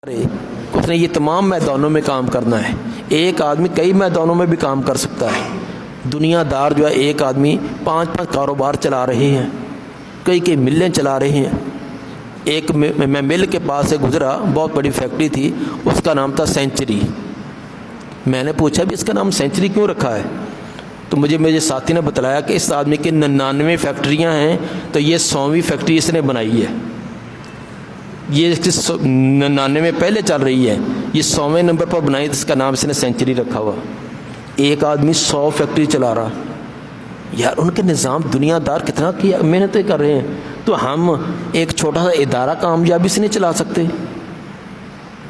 اس نے یہ تمام میدانوں میں کام کرنا ہے۔ ایک آدمی کئی میدانوں میں بھی کام کر سکتا ہے۔ دنیا دار جو ہے ایک آدمی 5 کاروبار چلا رہے ہیں، کئی ملیں چلا رہے ہیں۔ ایک میں مل کے پاس سے گزرا، بہت بڑی فیکٹری تھی، اس کا نام تھا سینچری۔ میں نے پوچھا بھی اس کا نام سینچری کیوں رکھا ہے؟ تو میرے ساتھی نے بتلایا کہ اس آدمی کی 99 فیکٹریاں ہیں، تو یہ 100ویں فیکٹری اس نے بنائی ہے۔ یہ 99 پہلے چل رہی ہے، یہ 100ویں نمبر پر بنائی، تو اس کا نام اس نے سینچری رکھا ہوا۔ ایک آدمی 100 فیکٹری چلا رہا۔ یار ان کے نظام دنیا دار کتنا کیا محنتیں کر رہے ہیں، تو ہم ایک چھوٹا سا ادارہ کامیابی سے نہیں چلا سکتے؟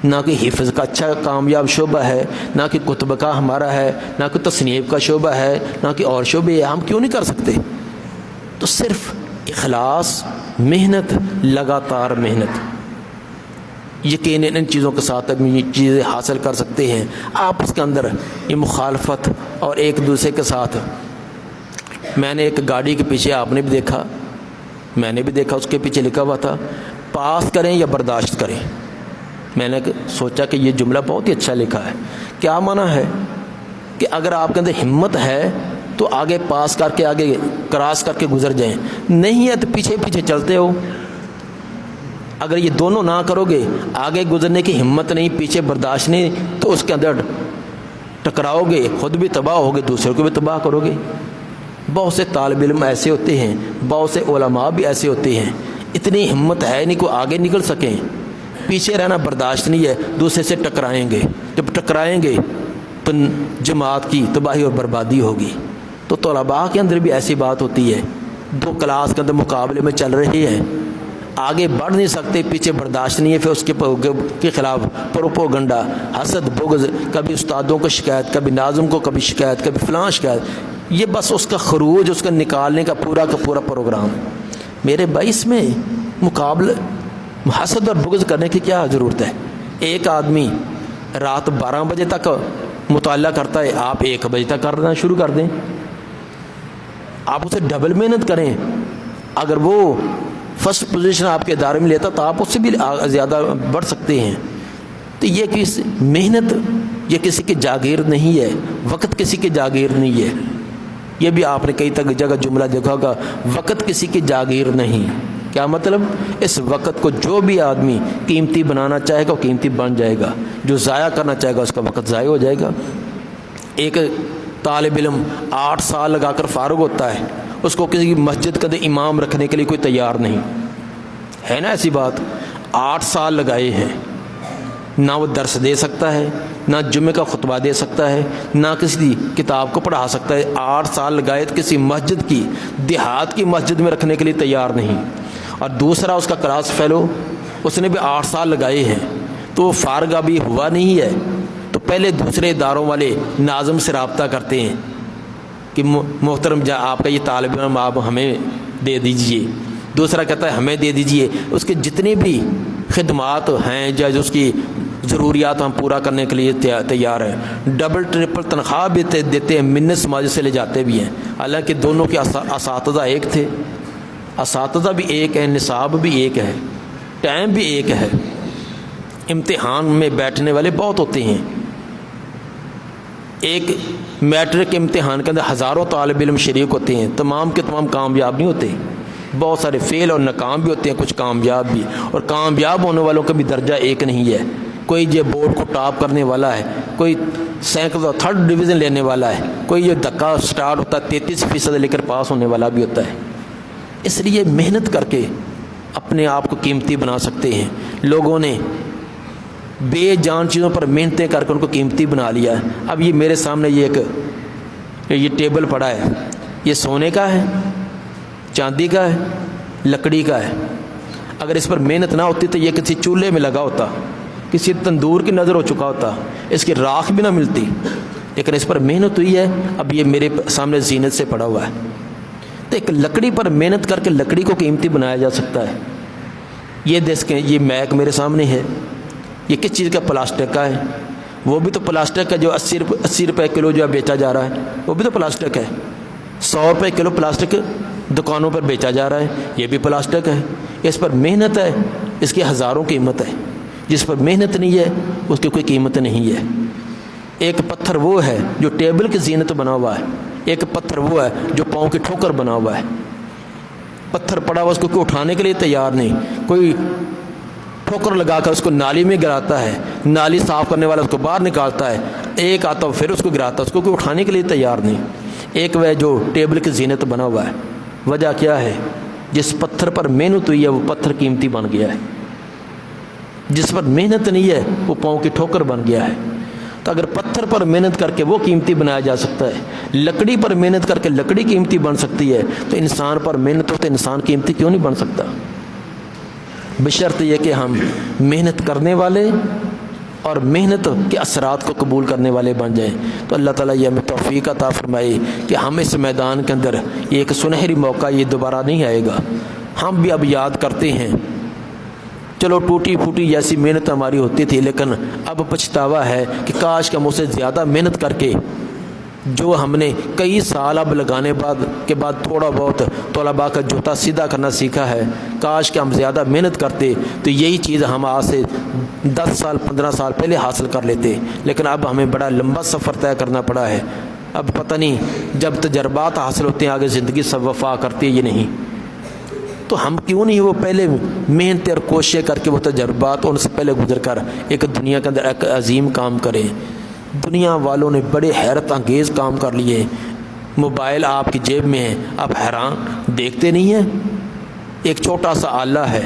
نہ کہ حفظ کا اچھا کامیاب شعبہ ہے، نہ کہ کتب کا ہمارا ہے، نہ کہ تصنیف کا شعبہ ہے، نہ کہ اور شعبے، ہم کیوں نہیں کر سکتے؟ تو صرف اخلاص، محنت، لگاتار محنت، یقیناً ان چیزوں کے ساتھ اب یہ چیزیں حاصل کر سکتے ہیں۔ آپس کے اندر یہ مخالفت اور ایک دوسرے کے ساتھ، میں نے ایک گاڑی کے پیچھے، آپ نے بھی دیکھا، میں نے بھی دیکھا، اس کے پیچھے لکھا ہوا تھا پاس کریں یا برداشت کریں۔ میں نے سوچا کہ یہ جملہ بہت ہی اچھا لکھا ہے۔ کیا معنی ہے کہ اگر آپ کے اندر ہمت ہے تو آگے پاس کر کے، آگے کراس کر کے گزر جائیں، نہیں ہے تو پیچھے پیچھے چلتے ہو۔ اگر یہ دونوں نہ کرو گے، آگے گزرنے کی ہمت نہیں، پیچھے برداشت نہیں، تو اس کے اندر ٹکراؤ گے، خود بھی تباہ ہوگے، دوسروں کو بھی تباہ کرو گے۔ بہت سے طالب علم ایسے ہوتے ہیں، بہت سے علماء بھی ایسے ہوتے ہیں، اتنی ہمت ہے نہیں کہ آگے نکل سکیں، پیچھے رہنا برداشت نہیں ہے، دوسرے سے ٹکرائیں گے، جب ٹکرائیں گے تو جماعت کی تباہی اور بربادی ہوگی۔ تو طلباء کے اندر بھی ایسی بات ہوتی ہے، 2 کلاس کے اندر مقابلے میں چل رہے ہیں، آگے بڑھ نہیں سکتے، پیچھے برداشت نہیں ہے، پھر اس کے خلاف پروپوگنڈا، حسد، بغض، کبھی استادوں کو شکایت، کبھی ناظم کو کبھی شکایت، کبھی فلاں شکایت، یہ بس اس کا خروج، اس کا نکالنے کا پورا پروگرام۔ میرے بھائی اس میں مقابلہ، حسد اور بغض کرنے کی کیا ضرورت ہے؟ ایک آدمی رات 12 بجے تک مطالعہ کرتا ہے، آپ 1 بجے تک کرنا شروع کر دیں، آپ اسے ڈبل محنت کریں۔ اگر وہ فرسٹ پوزیشن آپ کے ادارے میں لیتا تو آپ اس سے بھی زیادہ بڑھ سکتے ہیں۔ تو یہ کس محنت، یہ کسی کی جاگیر نہیں ہے، وقت کسی کی جاگیر نہیں ہے۔ یہ بھی آپ نے کئی جگہ جملہ دیکھا ہوگا، وقت کسی کی جاگیر نہیں۔ کیا مطلب؟ اس وقت کو جو بھی آدمی قیمتی بنانا چاہے گا وہ قیمتی بن جائے گا، جو ضائع کرنا چاہے گا اس کا وقت ضائع ہو جائے گا۔ ایک طالب علم 8 سال لگا کر فارغ ہوتا ہے، اس کو کسی مسجد کا امام رکھنے کے لیے کوئی تیار نہیں ہے نا، ایسی بات۔ 8 سال لگائے ہیں، نہ وہ درس دے سکتا ہے، نہ جمعے کا خطبہ دے سکتا ہے، نہ کسی کتاب کو پڑھا سکتا ہے۔ 8 سال لگائے تو کسی مسجد کی، دیہات کی مسجد میں رکھنے کے لیے تیار نہیں۔ اور دوسرا اس کا کلاس فیلو، اس نے بھی 8 سال لگائے ہیں، تو وہ فارغ ابھی ہوا نہیں ہے، تو پہلے دوسرے اداروں والے ناظم سے رابطہ کرتے ہیں کہ محترم آپ کا یہ طالب علم آپ ہمیں دے دیجئے، دوسرا کہتا ہے ہمیں دے دیجئے۔ اس کے جتنے بھی خدمات ہیں، جو اس کی ضروریات ہم پورا کرنے کے لیے تیار ہیں، ڈبل ٹرپل تنخواہ بھی دیتے ہیں، منت سماج سے لے جاتے بھی ہیں۔ حالانکہ دونوں کے اساتذہ ایک تھے، اساتذہ بھی ایک ہے، نصاب بھی ایک ہے، ٹائم بھی ایک ہے۔ امتحان میں بیٹھنے والے بہت ہوتے ہیں، ایک میٹرک امتحان کے اندر ہزاروں طالب علم شریک ہوتے ہیں، تمام کے تمام کامیاب نہیں ہوتے، بہت سارے فیل اور ناکام بھی ہوتے ہیں، کچھ کامیاب بھی، اور کامیاب ہونے والوں کا بھی درجہ ایک نہیں ہے۔ کوئی یہ بورڈ کو ٹاپ کرنے والا ہے، کوئی سینکڑوں 3rd ڈویژن لینے والا ہے، کوئی یہ دھکا سٹارٹ ہوتا ہے 33% لے کر پاس ہونے والا بھی ہوتا ہے۔ اس لیے محنت کر کے اپنے آپ کو قیمتی بنا سکتے ہیں۔ لوگوں نے بے جان چیزوں پر محنتیں کر کے ان کو قیمتی بنا لیا ہے۔ اب یہ میرے سامنے یہ ٹیبل پڑا ہے، یہ سونے کا ہے، چاندی کا ہے، لکڑی کا ہے۔ اگر اس پر محنت نہ ہوتی تو یہ کسی چولہے میں لگا ہوتا، کسی تندور کی نظر ہو چکا ہوتا، اس کی راکھ بھی نہ ملتی، لیکن اس پر محنت ہوئی ہے۔ اب یہ میرے سامنے زینت سے پڑا ہوا ہے۔ تو ایک لکڑی پر محنت کر کے لکڑی کو قیمتی بنایا جا سکتا ہے۔ یہ دیکھیں، یہ میک میرے سامنے ہے، یہ کس چیز کا؟ پلاسٹک کا ہے۔ وہ بھی تو پلاسٹک کا جو 80 روپے کلو جو بیچا جا رہا ہے، وہ بھی تو پلاسٹک ہے۔ 100 روپے کلو پلاسٹک دکانوں پر بیچا جا رہا ہے، یہ بھی پلاسٹک ہے۔ اس پر محنت ہے، اس کی ہزاروں قیمت ہے۔ جس پر محنت نہیں ہے اس کی کوئی قیمت نہیں ہے۔ ایک پتھر وہ ہے جو ٹیبل کی زینت بنا ہوا ہے، ایک پتھر وہ ہے جو پاؤں کی ٹھوکر بنا ہوا ہے۔ پتھر پڑا ہوا اس کو کوئی اٹھانے کے لیے تیار نہیں، کوئی ٹھوکر لگا کر اس کو نالی میں گراتا ہے، نالی صاف کرنے والا اس کو باہر نکالتا ہے، ایک آتا پھر اس کو گراتا ہے، اس کو کوئی اٹھانے کے لیے تیار نہیں۔ ایک وہ جو ٹیبل کی زینت بنا ہوا ہے، وجہ کیا ہے؟ جس پتھر پر محنت ہوئی ہے وہ پتھر قیمتی بن گیا ہے، جس پر محنت نہیں ہے وہ پاؤں کی ٹھوکر بن گیا ہے۔ تو اگر پتھر پر محنت کر کے وہ قیمتی بنایا جا سکتا ہے، لکڑی پر محنت کر کے لکڑی قیمتی بن سکتی ہے، تو انسان پر محنت ہو تو انسان قیمتی کیوں نہیں بن سکتا؟ بشرط یہ کہ ہم محنت کرنے والے اور محنت کے اثرات کو قبول کرنے والے بن جائیں۔ تو اللہ تعالیٰ یہ ہمیں توفیق عطا فرمائے کہ ہم اس میدان کے اندر یہ ایک سنہری موقع یہ دوبارہ نہیں آئے گا۔ ہم بھی اب یاد کرتے ہیں، چلو ٹوٹی پھوٹی جیسی محنت ہماری ہوتی تھی، لیکن اب پچھتاوا ہے کہ کاش کہ ہم اسے زیادہ محنت کر کے جو ہم نے کئی سال اب لگانے کے بعد تھوڑا بہت طلباء کا جوتا سیدھا کرنا سیکھا ہے، کاش کہ ہم زیادہ محنت کرتے تو یہی چیز ہم آج سے 10 سال 15 سال پہلے حاصل کر لیتے، لیکن اب ہمیں بڑا لمبا سفر طے کرنا پڑا ہے۔ اب پتہ نہیں جب تجربات حاصل ہوتے ہیں آگے زندگی سب وفا کرتی ہے یہ نہیں، تو ہم کیوں نہیں وہ پہلے محنت اور کوششیں کر کے وہ تجربات ان سے پہلے گزر کر ایک دنیا کے اندر ایک عظیم کام کریں۔ دنیا والوں نے بڑے حیرت انگیز کام کر لیے، موبائل آپ کی جیب میں ہے، آپ حیران دیکھتے نہیں ہیں؟ ایک چھوٹا سا آلہ ہے،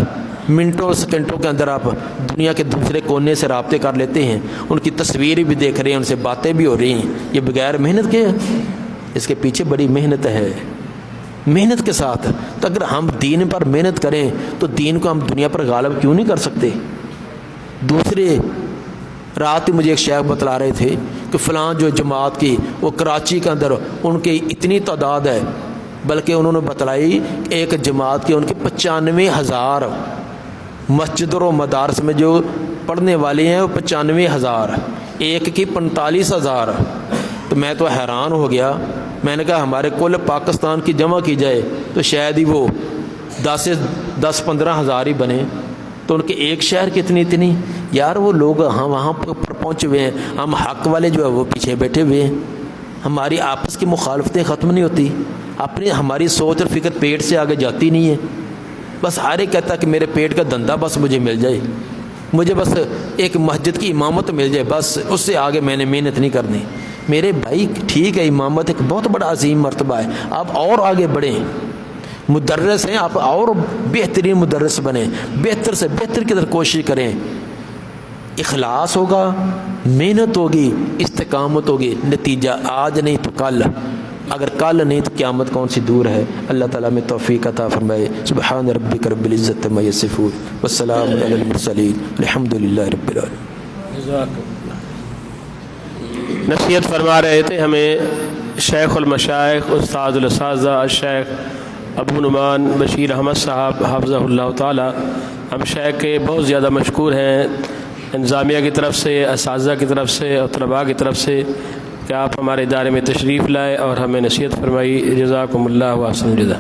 منٹوں سیکنڈوں کے اندر آپ دنیا کے دوسرے کونے سے رابطے کر لیتے ہیں، ان کی تصویریں بھی دیکھ رہے ہیں، ان سے باتیں بھی ہو رہی ہیں۔ یہ بغیر محنت کے ہے؟ اس کے پیچھے بڑی محنت ہے۔ محنت کے ساتھ تو اگر ہم دین پر محنت کریں تو دین کو ہم دنیا پر غالب کیوں نہیں کر سکتے؟ دوسرے رات مجھے ایک شیخ بتلا رہے تھے کہ فلاں جو جماعت کی وہ کراچی کے اندر ان کی اتنی تعداد ہے، بلکہ انہوں نے بتلائی ایک جماعت کی ان کی 95,000 مسجدوں و مدارس میں جو پڑھنے والے ہیں وہ 95,000، ایک کی 45,000۔ تو میں تو حیران ہو گیا، میں نے کہا ہمارے کل پاکستان کی جمع کی جائے تو شاید ہی وہ 10-15 ہزار ہی بنے، تو ان کے ایک شہر کی اتنی یار وہ لوگ ہم وہاں پر پہنچے ہوئے ہیں، ہم حق والے جو ہے وہ پیچھے بیٹھے ہوئے ہیں۔ ہماری آپس کی مخالفتیں ختم نہیں ہوتی، ہماری سوچ اور فکر پیٹ سے آگے جاتی نہیں ہے، بس ہر ایک کہتا ہے کہ میرے پیٹ کا دھندا بس مجھے مل جائے، مجھے بس ایک مسجد کی امامت مل جائے، بس اس سے آگے میں نے محنت نہیں کرنی۔ میرے بھائی ٹھیک ہے، امامت ایک بہت بڑا عظیم مرتبہ ہے، آپ اور آگے بڑھیں، مدرس ہیں آپ اور بہترین مدرس بنیں، بہتر سے بہتر کی طرف کوشش کریں، اخلاص ہوگا، محنت ہوگی، استقامت ہوگی، نتیجہ آج نہیں تو کل، اگر کل نہیں تو قیامت کون سی دور ہے۔ اللہ تعالیٰ میں توفیق عطا فرمائے۔ سبحان ربک رب العزت عما یصفون والسلام علی المرسلین الحمد للہ رب العالمین۔ نصیحت فرما رہے تھے ہمیں شیخ المشائخ استاد الاساتذہ الشیخ ابو نعمان بشیر احمد صاحب حفظہ اللہ تعالی۔ ہم شیخ کے بہت زیادہ مشکور ہیں انتظامیہ کی طرف سے، اساتذہ کی طرف سے اور طلباء کی طرف سے کہ آپ ہمارے ادارے میں تشریف لائے اور ہمیں نصیحت فرمائی۔ جزاکم اللہ و احسن الجزا۔